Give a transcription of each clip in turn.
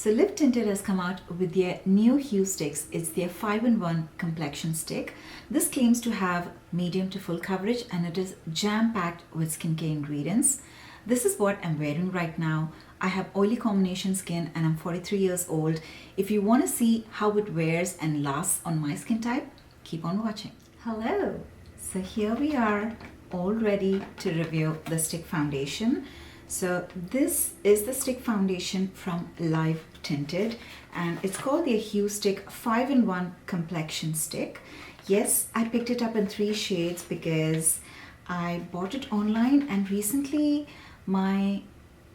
So Lip Tinted has come out with their new hue sticks. It's their 5-in-1 complexion stick. This claims to have medium to full coverage and it is jam-packed with skincare ingredients. This is what I'm wearing right now. I have oily combination skin and I'm 43 years old. If you want to see how it wears and lasts on my skin type, keep on watching. Hello! So here we are, all ready to review the stick foundation. So this is the stick foundation from Lip Tinted and it's called the Hue Stick 5-in-1 complexion stick. Yes, I picked it up in 3 shades because I bought it online and recently my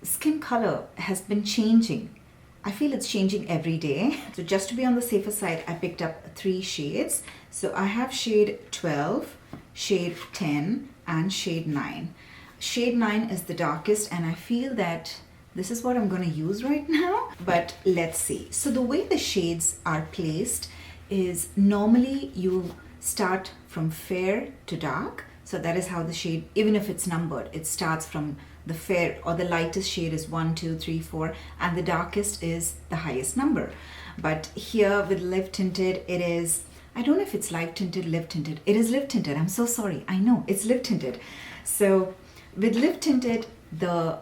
skin color has been changing. I feel it's changing every day. So just to be on the safer side, I picked up 3 shades. So I have shade 12, shade 10 and shade 9. Shade 9 is the darkest and I feel that this is what I'm going to use right now, but let's see. So the way the shades are placed is normally you start from fair to dark. So that is how the shade, even if it's numbered, it starts from the fair or the lightest shade is 1, 2, 3, 4 and the darkest is the highest number. But here with Lip Tinted, it is, I don't know if it's Lip Tinted, Lip Tinted. It is Lip Tinted. I'm so sorry. I know it's Lip Tinted. So with Lip Tinted, the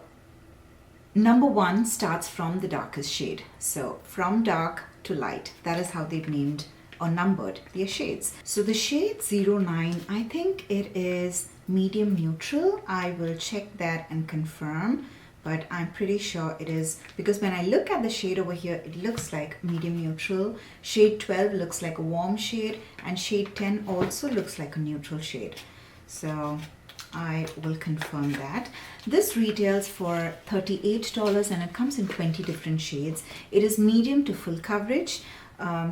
number 1 starts from the darkest shade. So from dark to light. That is how they've named or numbered their shades. So the shade 09, I think it is medium neutral. I will check that and confirm, but I'm pretty sure it is because when I look at the shade over here, it looks like medium neutral. Shade 12 looks like a warm shade and shade 10 also looks like a neutral shade. So I will confirm that. This retails for $38 and it comes in 20 different shades. It is medium to full coverage.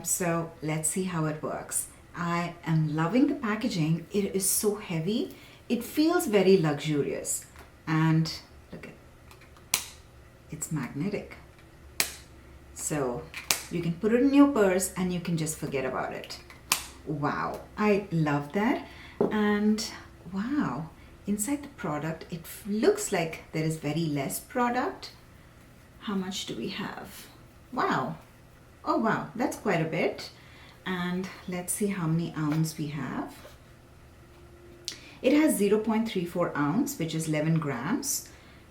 So let's see how it works. I am loving the packaging. It is so heavy. It feels very luxurious. And look at, it's magnetic. So you can put it in your purse and you can just forget about it. Wow, I love that. And wow. Inside the product, it looks like there is very less product. How much do we have? Wow. Oh wow, that's quite a bit. And let's see how many ounce we have. It has 0.34 ounce, which is 11 grams.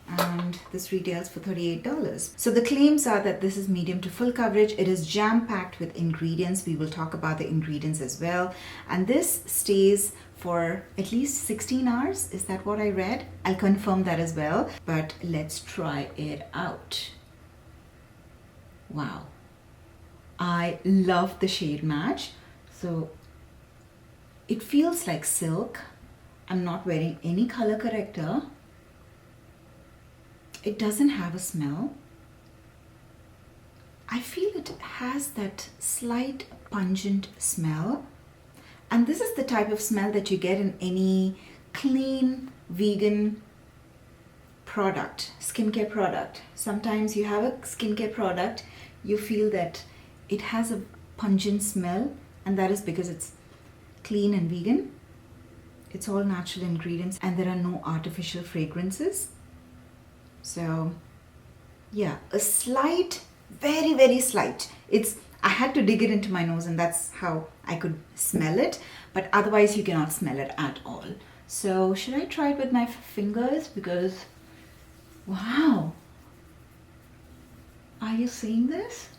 And this retails for $38. So the claims are that this is medium to full coverage. It is jam-packed with ingredients. We will talk about the ingredients as well. And this stays for at least 16 hours. Is that what I read? I'll confirm that as well. But let's try it out. Wow. I love the shade match. So it feels like silk. I'm not wearing any color corrector. It doesn't have a smell. I feel it has that slight pungent smell. And this is the type of smell that you get in any clean vegan product, skincare product. Sometimes you have a skincare product, you feel that it has a pungent smell, and that is because it's clean and vegan. It's all natural ingredients and there are no artificial fragrances. So yeah, a slight, very, very slight. I had to dig it into my nose and that's how I could smell it. But otherwise you cannot smell it at all. So should I try it with my fingers? Because, wow. Are you seeing this?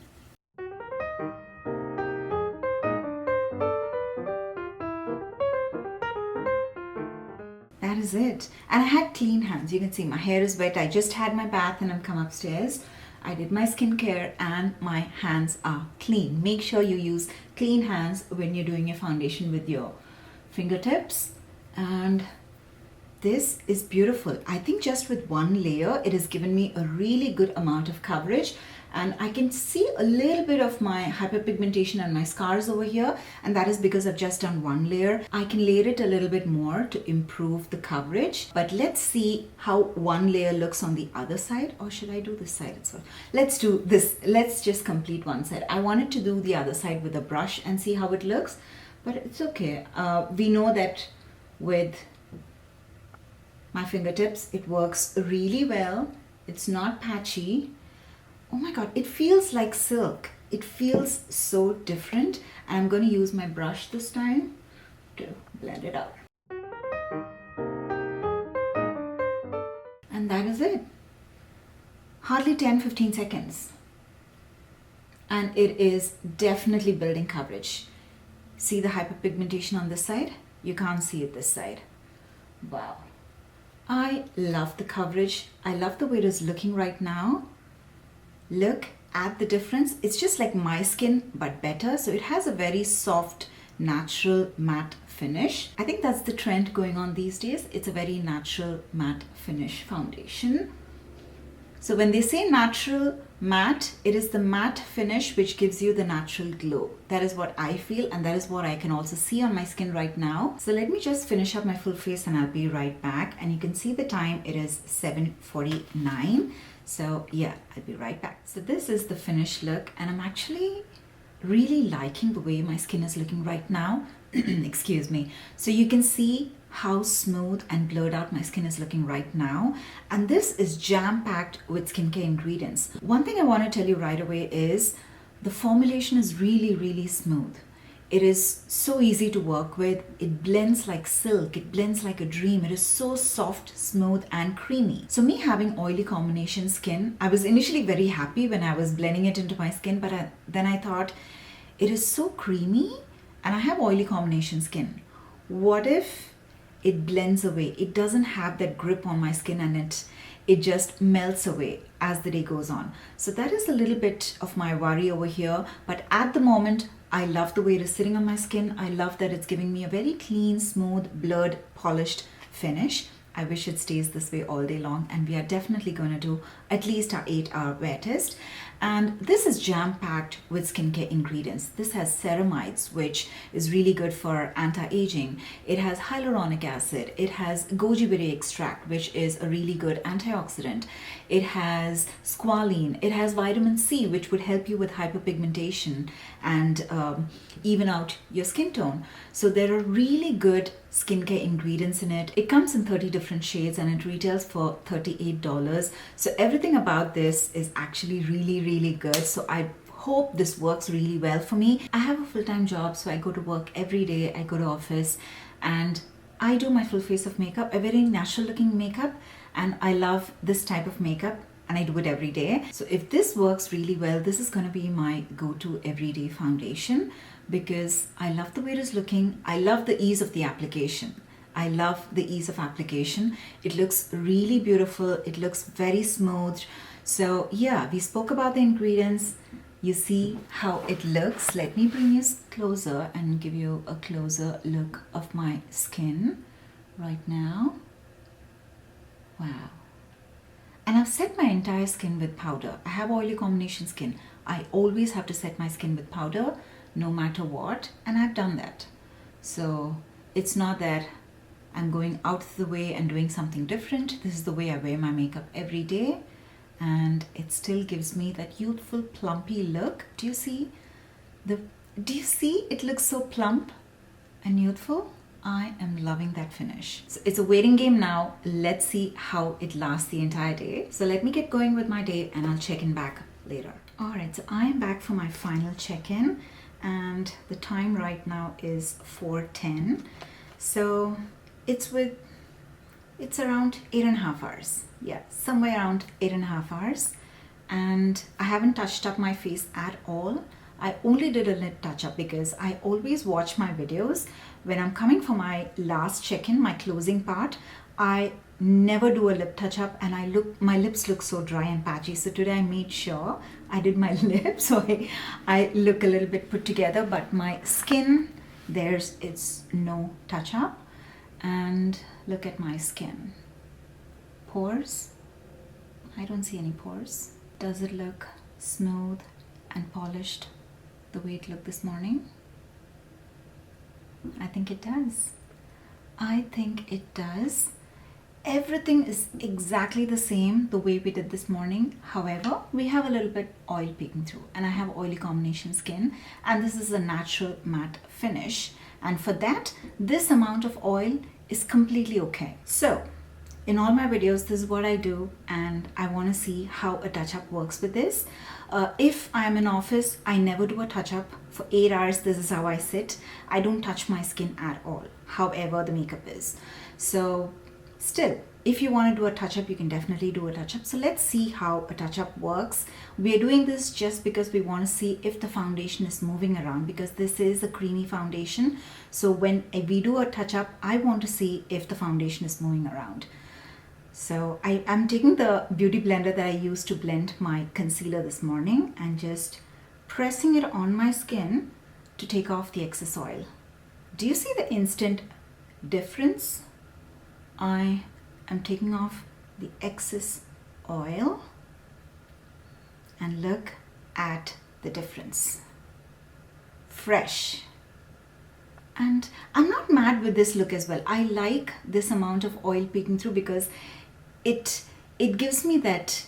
That is it. And I had clean hands. You can see my hair is wet. I just had my bath and I've come upstairs. I did my skincare and my hands are clean. Make sure you use clean hands when you're doing your foundation with your fingertips. And this is beautiful. I think just with one layer, it has given me a really good amount of coverage. And I can see a little bit of my hyperpigmentation and my scars over here, and that is because I've just done one layer. I can layer it a little bit more to improve the coverage, but let's see how one layer looks on the other side. Or should I do this side itself? Let's do this. Let's just complete one side. I wanted to do the other side with a brush and see how it looks, but it's okay. We know that with my fingertips, it works really well. It's not patchy. oh my god, it feels like silk. It feels so different. And I'm going to use my brush this time to blend it out. And that is it. Hardly 10-15 seconds. And it is definitely building coverage. See the hyperpigmentation on this side? You can't see it this side. Wow. I love the coverage. I love the way it is looking right now. Look at the difference. It's just like my skin, but better. So it has a very soft, natural matte finish. I think that's the trend going on these days. It's a very natural matte finish foundation. So when they say natural matte, it is the matte finish which gives you the natural glow. That is what I feel, and that is what I can also see on my skin right now. So let me just finish up my full face and I'll be right back. And you can see the time, it is 7:49. So yeah, I'll be right back. So this is the finished look, and I'm actually really liking the way my skin is looking right now. Excuse me. So you can see how smooth and blurred out my skin is looking right now. And this is jam-packed with skincare ingredients. One thing I want to tell you right away is the formulation is really, really smooth. It is so easy to work with. It blends like silk. It blends like a dream. It is so soft, smooth, and creamy. So me having oily combination skin, I was initially very happy when I was blending it into my skin, but then I thought, it is so creamy and I have oily combination skin. What if it blends away? It doesn't have that grip on my skin, and it just melts away as the day goes on. So that is a little bit of my worry over here. But at the moment, I love the way it is sitting on my skin. I love that it's giving me a very clean, smooth, blurred, polished finish. I wish it stays this way all day long, and we are definitely going to do at least our 8-hour wear test. And this is jam-packed with skincare ingredients. This has ceramides, which is really good for anti-aging. It has hyaluronic acid. It has goji berry extract, which is a really good antioxidant. It has squalene. It has vitamin C, which would help you with hyperpigmentation and even out your skin tone. So there are really good skincare ingredients in it. It comes in 30 different shades and it retails for $38. So everything about this is actually really, really good. So I hope this works really well for me. I have a full-time job, so I go to work every day. I go to office and I do my full face of makeup, a very natural looking makeup, and I love this type of makeup and I do it every day. So if this works really well, this is going to be my go-to everyday foundation because I love the way it is looking. I love the ease of the application. I love the ease of application. It looks really beautiful. It looks very smooth. So yeah, we spoke about the ingredients. You see how it looks. Let me bring you closer and give you a closer look of my skin right now. Wow. And I've set my entire skin with powder. I have oily combination skin. I always have to set my skin with powder no matter what, and I've done that. So it's not that I'm going out of the way and doing something different. This is the way I wear my makeup every day, and it still gives me that youthful, plumpy look. Do you see? It looks so plump and youthful. I am loving that finish. So it's a waiting game now. Let's see how it lasts the entire day. So let me get going with my day and I'll check in back later. All right, so I am back for my final check-in and the time right now is 4:10. So it's around 8.5 hours. Yeah, somewhere around 8.5 hours. And I haven't touched up my face at all. I only did a lip touch up because I always watch my videos. When I'm coming for my last check-in, my closing part, I never do a lip touch up and my lips look so dry and patchy. So today I made sure I did my lips so I look a little bit put together, but my skin, it's no touch up. And look at my skin. Pores? I don't see any pores. Does it look smooth and polished the way it looked this morning? I think it does. I think it does. Everything is exactly the same the way we did this morning. However, we have a little bit oil peeking through and I have oily combination skin and this is a natural matte finish. And for that, this amount of oil is completely okay. So in all my videos, this is what I do, and I want to see how a touch-up works with this. If I'm in office, I never do a touch-up. For 8 hours, this is how I sit. I don't touch my skin at all, however the makeup is. So still, if you want to do a touch-up, you can definitely do a touch-up. So let's see how a touch-up works. We are doing this just because we want to see if the foundation is moving around, because this is a creamy foundation. So when we do a touch-up, I want to see if the foundation is moving around. So I'm taking the beauty blender that I used to blend my concealer this morning and just pressing it on my skin to take off the excess oil. Do you see the instant difference? I am taking off the excess oil and look at the difference. Fresh. And I'm not mad with this look as well. I like this amount of oil peeking through because it gives me that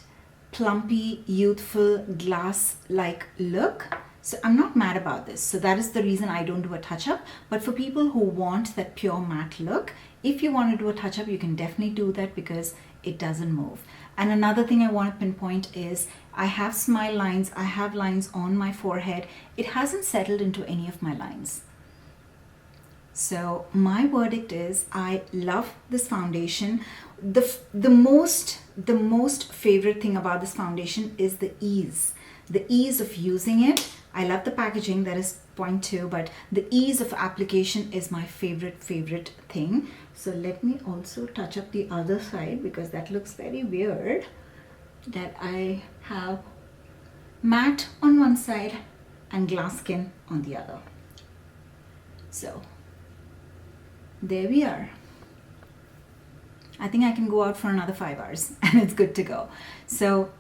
plumpy, youthful, glass-like look. So I'm not mad about this. So that is the reason I don't do a touch-up. But for people who want that pure matte look, if you want to do a touch-up, you can definitely do that because it doesn't move. And another thing I want to pinpoint is I have smile lines. I have lines on my forehead. It hasn't settled into any of my lines. So my verdict is I love this foundation. The most favorite thing about this foundation is the ease of using it. I love the packaging, that is point 2, but the ease of application is my favorite thing. So let me also touch up the other side because that looks very weird that I have matte on one side and glass skin on the other. So there we are. I think I can go out for another 5 hours and it's good to go. So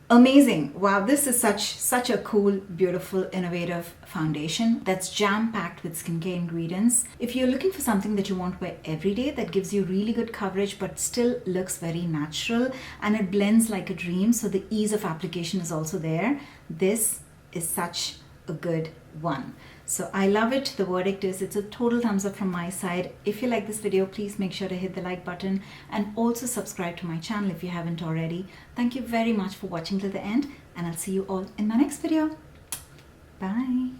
amazing. Wow, this is such a cool, beautiful, innovative foundation that's jam-packed with skincare ingredients. If you're looking for something that you want to wear every day that gives you really good coverage but still looks very natural and it blends like a dream, so the ease of application is also there, this is such a good one. So I love it. The verdict is it's a total thumbs up from my side. If you like this video, please make sure to hit the like button and also subscribe to my channel if you haven't already. Thank you very much for watching till the end, and I'll see you all in my next video. Bye.